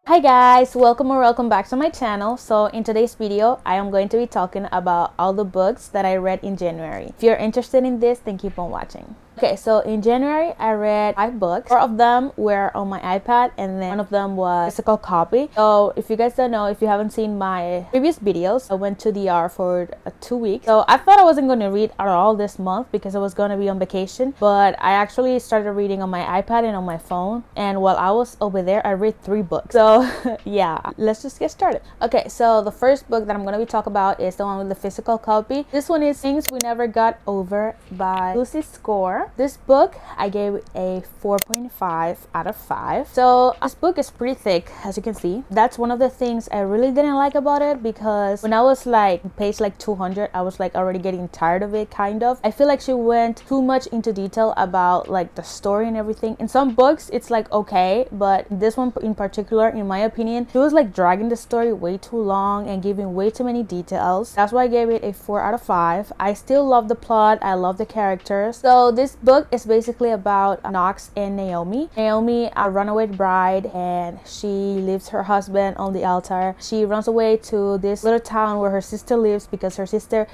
Hi guys, welcome or welcome back to my channel. So in today's video I am going to be talking about all the books that I read in January. If you're interested in this, then keep on watching. Okay, so in January I read 5 books. 4 of them were on my iPad and then one of them was physical copy. So if you guys don't know, if you haven't seen my previous videos, I went to the R for 2 weeks. So I thought I wasn't going to read at all this month because I was going to be on vacation, but I actually started reading on my iPad and on my phone, and while I was over there I read 3 books. So yeah, let's just get started. Okay, so the first book that I'm going to be talking about is the one with the physical copy. This one is Things We Never Got Over by Lucy Score. This book I gave a 4.5 out of 5. So this book is pretty thick, as you can see. That's one of the things I really didn't like about it, because when I was like page like 200, I was like already getting tired of it, kind of. I feel like she went too much into detail about like the story and everything. In some books it's like okay, but this one in particular, in my opinion, she was like dragging the story way too long and giving way too many details. That's why I gave it a 4 out of 5. I still love the plot, I love the characters. So this book is basically about Knox and Naomi. Naomi, a runaway bride, and she leaves her husband on the altar. She runs away to this little town where her sister lives because her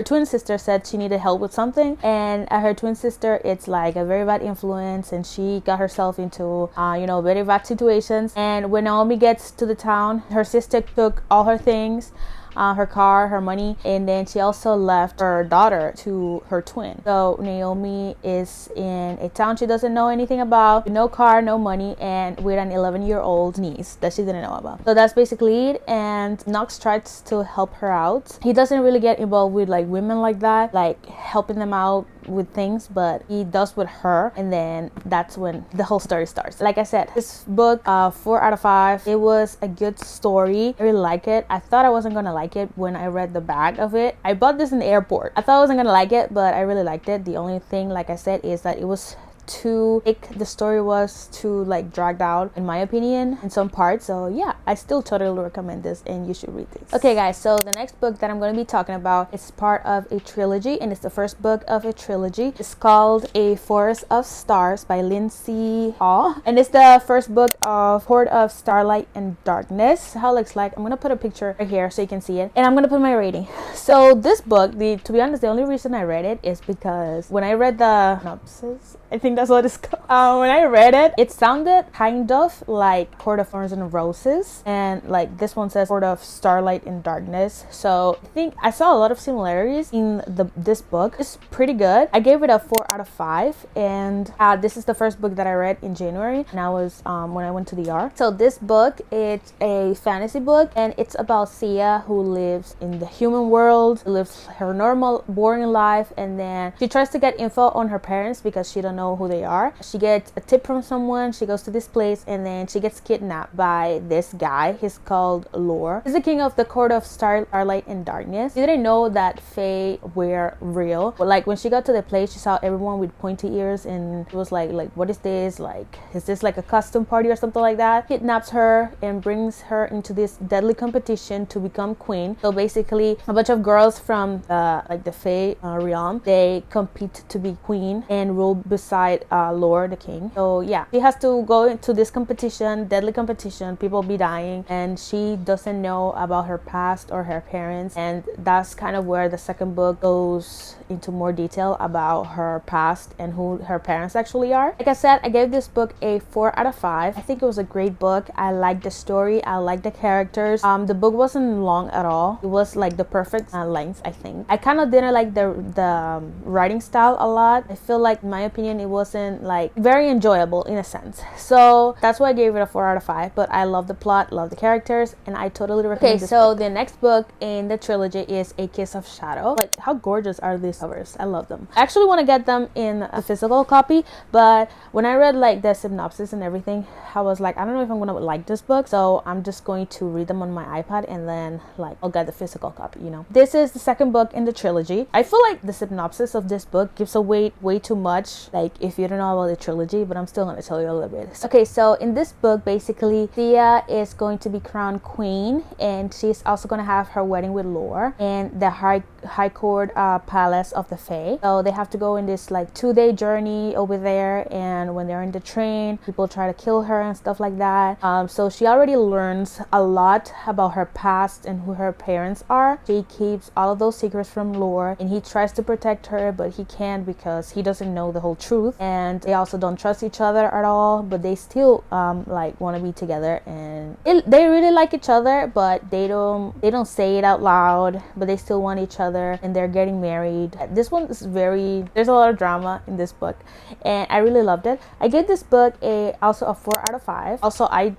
twin sister said she needed help with something, and her twin sister, it's like a very bad influence, and she got herself into very bad situations. And when Naomi gets to the town, her sister took all her things, her car, her money, and then she also left her daughter to her twin. So Naomi is in a town she doesn't know anything about, no car, no money, and with an 11-year-old niece that she didn't know about. So that's basically it, and Knox tries to help her out. He doesn't really get involved with like women like that, like helping them out with things, but he does with her, and then that's when the whole story starts. Like I said, this book 4 out of 5. It was a good story. I really like it. I thought I wasn't gonna like it when I read the back of it. I bought this in the airport. I thought I wasn't gonna like it, but I really liked it. The only thing, like I said, is that it was too thick. The story was too like dragged out, in my opinion, in some parts. So yeah, I still totally recommend this and you should read this. Okay guys, so the next book that I'm going to be talking about is part of a trilogy, and it's the first book of a trilogy. It's called A Forest of Stars by Lindsay Hall, and it's the first book of Court of Starlight and Darkness. How it looks like, I'm going to put a picture right here so you can see it, and I'm going to put my rating. So this book, to be honest, the only reason I read it is because when I read the synopsis, I think that's what it's called. When I read it, it sounded kind of like Court of Thorns and Roses, and like this one says Court of Starlight and Darkness. So I think I saw a lot of similarities in this book. It's pretty good. I gave it a 4 out of 5, and this is the first book that I read in January, and I was when I went to the R. So this book, it's a fantasy book, and it's about Sia, who lives in the human world, who lives her normal boring life, and then she tries to get info on her parents because she don't know who they are. She gets a tip from someone, she goes to this place, and then she gets kidnapped by this guy. He's called Lore. He's the king of the Court of Starlight and Darkness. She didn't know that Fae were real, but like when she got to the place, she saw everyone with pointy ears, and it was like what is this? Like, is this like a custom party or something like that? Kidnaps her and brings her into this deadly competition to become queen. So basically a bunch of girls from the Fae realm, they compete to be queen and rule beside Lord the king. So yeah, she has to go into this competition, deadly competition, people be dying, and she doesn't know about her past or her parents, and that's kind of where the second book goes into more detail about her past and who her parents actually are. Like I said, I gave this book a 4 out of 5. I think it was a great book. I liked the story, I liked the characters. The book wasn't long at all. It was like the perfect length, I think. I kind of didn't like the writing style a lot. I feel like, in my opinion, it wasn't like very enjoyable in a sense. So that's why I gave it a 4 out of 5. But I love the plot, love the characters, and I totally recommend this book. The next book in the trilogy is A Kiss of Shadow. Like, how gorgeous are these covers? I love them. I actually want to get them in a physical copy, but when I read like the synopsis and everything, I was like, I don't know if I'm gonna like this book, so I'm just going to read them on my iPad, and then like I'll get the physical copy, you know. This is the second book in the trilogy. I feel like the synopsis of this book gives away way too much. Like, if if you don't know about the trilogy, but I'm still going to tell you a little bit. Okay, so in this book, basically, Thea is going to be crowned queen, and she's also going to have her wedding with Lore in the high court palace of the Fae. So they have to go in this like 2-day journey over there, and when they're in the train, people try to kill her and stuff like that. So she already learns a lot about her past and who her parents are. She keeps all of those secrets from Lore, and he tries to protect her, but he can't because he doesn't know the whole truth, and they also don't trust each other at all, but they still like want to be together, and they really like each other, but they don't say it out loud, but they still want each other, and they're getting married. This one is there's a lot of drama in this book, and I really loved it. I gave this book also a 4 out of 5. Also, I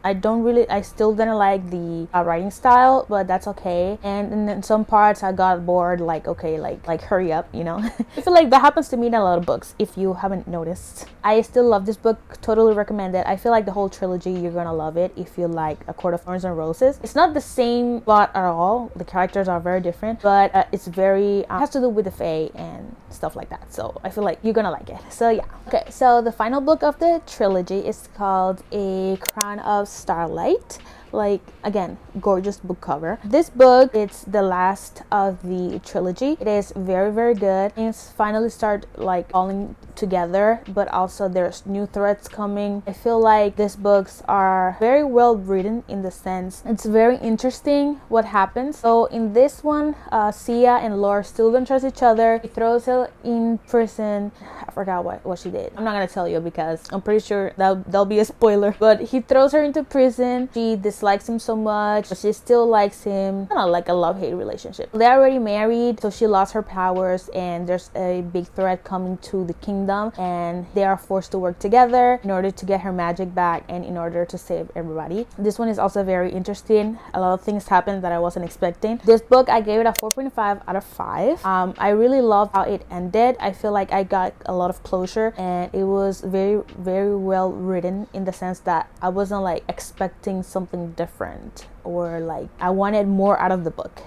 still didn't like the writing style, but that's okay. And in some parts I got bored, like, okay, like hurry up, you know. I feel like that happens to me in a lot of books, if you haven't noticed. I still love this book, totally recommend it. I feel like the whole trilogy, you're gonna love it if you like A Court of Thorns and Roses. It's not the same plot at all, the characters are very different, but it's very has to do with the Fae and stuff like that, so I feel like you're gonna like it. So yeah. Okay, so the final book of the trilogy is called A Crown of Starlight. Like, again, gorgeous book cover. This book, it's the last of the trilogy. It is very, very good. Things finally start like falling together, but also there's new threads coming. I feel like these books are very well written, in the sense it's very interesting what happens. So in this one, Sia and Lore still don't trust each other. He throws her in prison. I forgot what she did. I'm not gonna tell you because I'm pretty sure that'll be a spoiler, but he throws her into prison. She dislikes him so much, but she still likes him. Kind of like a love-hate relationship. They're already married, so she lost her powers, and there's a big threat coming to the kingdom, and they are forced to work together in order to get her magic back and in order to save everybody. This one is also very interesting. A lot of things happen that I wasn't expecting. This book, I gave it a 4.5 out of 5. I really loved how it ended. I feel like I got a lot of closure, and it was very, very well written, in the sense that I wasn't like expecting something different, or like I wanted more out of the book.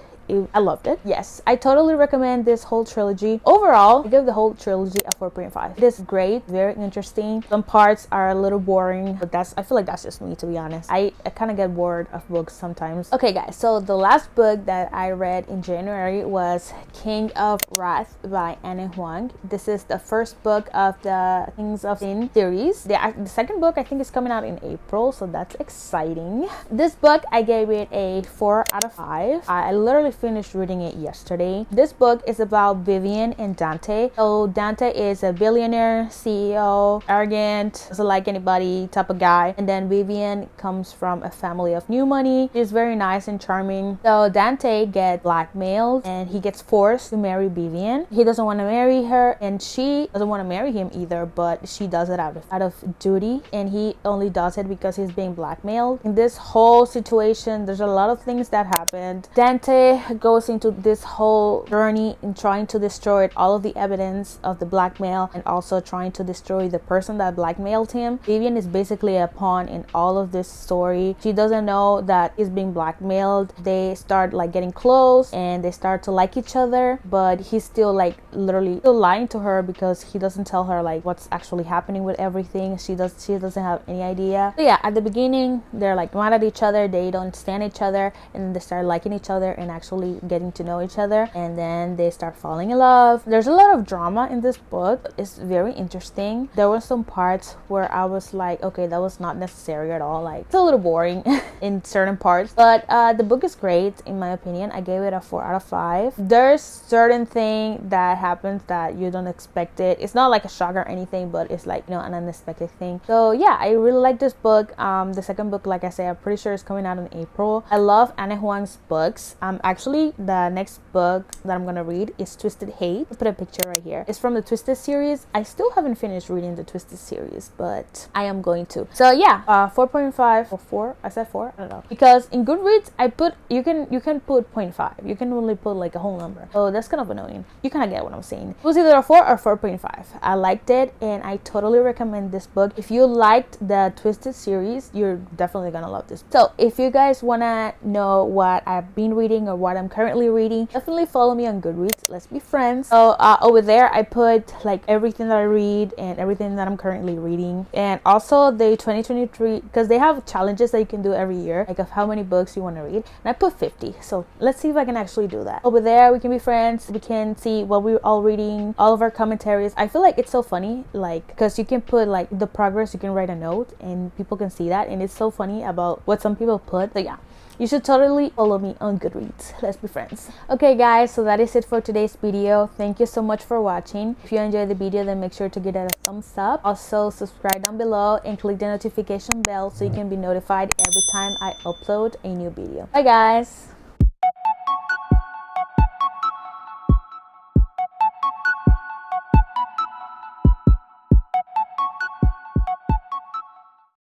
I loved it. Yes, I totally recommend this whole trilogy. Overall, I give the whole trilogy a 4.5. It is great, very interesting. Some parts are a little boring, but I feel like that's just me, to be honest. I kind of get bored of books sometimes. Okay guys, so the last book that I read in January was King of Wrath by Anne Huang. This is the first book of the Kings of Sin series. The second book I think is coming out in April, so that's exciting. This book, I gave it a 4 out of 5. I literally finished reading it yesterday. This book is about Vivian and Dante. So Dante is a billionaire CEO, arrogant, doesn't like anybody type of guy, and then Vivian comes from a family of new money. She's very nice and charming. So Dante gets blackmailed, and he gets forced to marry Vivian. He doesn't want to marry her, and she doesn't want to marry him either, but she does it out of duty, and he only does it because he's being blackmailed. In this whole situation, there's a lot of things that happened. Dante goes into this whole journey in trying to destroy all of the evidence of the blackmail, and also trying to destroy the person that blackmailed him. Vivian is basically a pawn in all of this story. She doesn't know that he's being blackmailed. They start like getting close, and they start to like each other, but he's still like literally still lying to her, because he doesn't tell her like what's actually happening with everything. She doesn't have any idea. So yeah, at the beginning they're like mad at each other, they don't stand each other, and then they start liking each other and actually getting to know each other, and then they start falling in love. There's a lot of drama in this book. It's very interesting. There were some parts where I was like, okay, that was not necessary at all. Like, it's a little boring in certain parts, but the book is great in my opinion. I gave it a 4 out of 5. There's certain thing that happens that you don't expect it. It's not like a shock or anything, but it's like, you know, an unexpected thing. So yeah, I really like this book. The second book, like I said, I'm pretty sure it's coming out in April. I love Anne Huang's books. Actually, the next book that I'm gonna read is Twisted Hate. I'll put a picture right here. It's from the Twisted series. I still haven't finished reading the Twisted series, but I am going to. So yeah, 4.5 or 4. I said 4. I don't know, because in Goodreads I put you can put 0.5. You can only put like a whole number. Oh, that's kind of annoying. You kind of get what I'm saying. It was either a 4 or 4.5. I liked it, and I totally recommend this book. If you liked the Twisted series, you're definitely gonna love this. So if you guys wanna know what I've been reading or what what I'm currently reading, definitely follow me on Goodreads. Let's be friends. So over there I put like everything that I read and everything that I'm currently reading, and also the 2023, because they have challenges that you can do every year, like of how many books you want to read, and I put 50. So let's see if I can actually do that. Over there we can be friends, we can see what we're all reading, all of our commentaries. I feel like it's so funny, like because you can put like the progress, you can write a note and people can see that, and it's so funny about what some people put. So yeah, you should totally follow me on Goodreads. Let's be friends. Okay guys, so that is it for today's video. Thank you so much for watching. If you enjoyed the video, then make sure to give it a thumbs up. Also subscribe down below and click the notification bell so you can be notified every time I upload a new video. Bye guys.